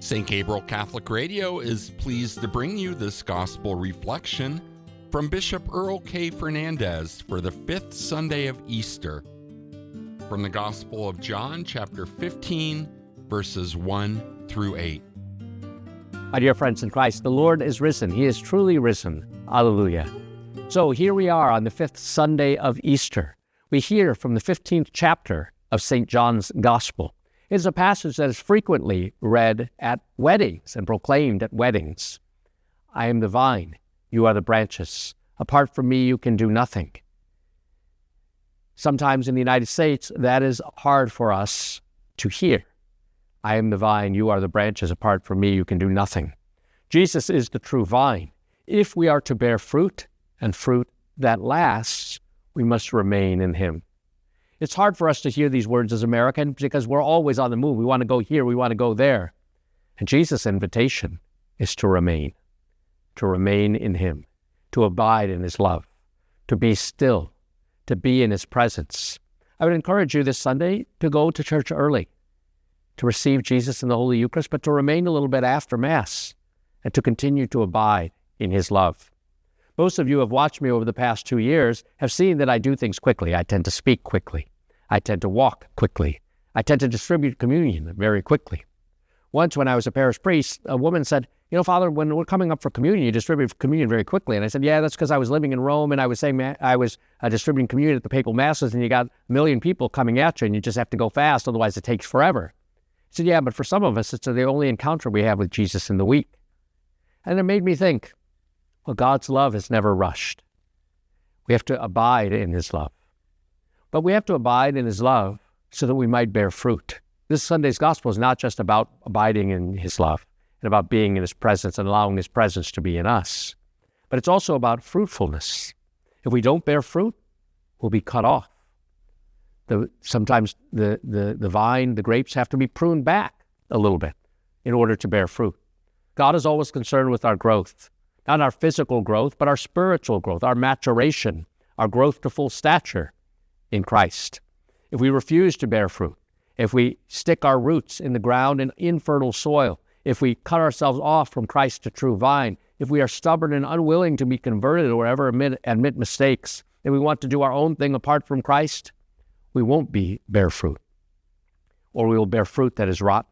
St. Gabriel Catholic Radio is pleased to bring you this gospel reflection from Bishop Earl K. Fernandes for the fifth Sunday of Easter, from the Gospel of John, chapter 15, verses 1 through 8. My dear friends in Christ, the Lord is risen. He is truly risen. Alleluia. So here we are on the fifth Sunday of Easter. We hear from the 15th chapter of St. John's Gospel. It is a passage that is frequently read at weddings and proclaimed at weddings. I am the vine, you are the branches. Apart from me, you can do nothing. Sometimes in the United States, that is hard for us to hear. I am the vine, you are the branches. Apart from me, you can do nothing. Jesus is the true vine. If we are to bear fruit, and fruit that lasts, we must remain in him. It's hard for us to hear these words as Americans because we're always on the move. We want to go here, we want to go there. And Jesus' invitation is to remain in him, to abide in his love, to be still, to be in his presence. I would encourage you this Sunday to go to church early, to receive Jesus in the Holy Eucharist, but to remain a little bit after Mass and to continue to abide in his love. Most of you have watched me over the past 2 years, have seen that I do things quickly. I tend to speak quickly. I tend to walk quickly. I tend to distribute communion very quickly. Once when I was a parish priest, a woman said, you know, Father, when we're coming up for communion, you distribute communion very quickly. And I said, yeah, that's because I was living in Rome and I was distributing communion at the papal masses and you got 1 million people coming at you and you just have to go fast, otherwise it takes forever. He said, yeah, but for some of us, it's the only encounter we have with Jesus in the week. And it made me think, well, God's love is never rushed. We have to abide in his love. But we have to abide in his love so that we might bear fruit. This Sunday's gospel is not just about abiding in his love and about being in his presence and allowing his presence to be in us, but it's also about fruitfulness. If we don't bear fruit, we'll be cut off. Sometimes the vine, the grapes have to be pruned back a little bit in order to bear fruit. God is always concerned with our growth. Not our physical growth, but our spiritual growth, our maturation, our growth to full stature in Christ. If we refuse to bear fruit, if we stick our roots in the ground in infertile soil, if we cut ourselves off from Christ, the true vine, if we are stubborn and unwilling to be converted or ever admit mistakes, if we want to do our own thing apart from Christ, we won't bear fruit. Or we will bear fruit that is rotten.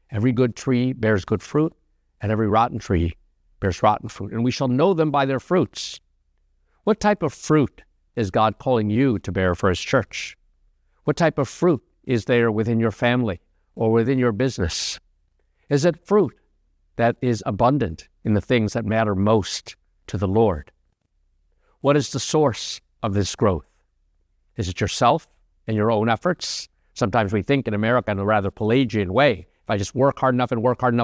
Every good tree bears good fruit, and every rotten tree bears rotten fruit, and we shall know them by their fruits. What type of fruit is God calling you to bear for his church? What type of fruit is there within your family or within your business? Is it fruit that is abundant in the things that matter most to the Lord? What is the source of this growth? Is it yourself and your own efforts? Sometimes we think in America in a rather Pelagian way, if I just work hard enough,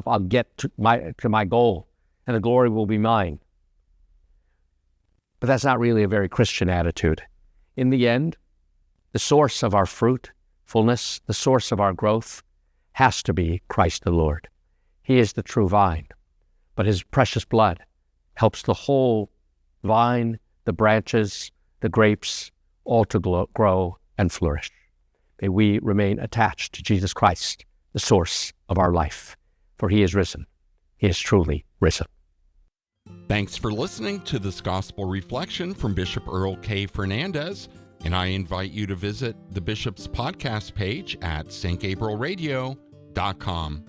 I'll get to my goal, and the glory will be mine. But that's not really a very Christian attitude. In the end, the source of our fruitfulness, the source of our growth, has to be Christ the Lord. He is the true vine, but his precious blood helps the whole vine, the branches, the grapes, all to grow and flourish. May we remain attached to Jesus Christ, the source of our life, for he is risen. He is truly risen. Thanks for listening to this gospel reflection from Bishop Earl K. Fernandes, and I invite you to visit the Bishop's podcast page at stgabrielradio.com.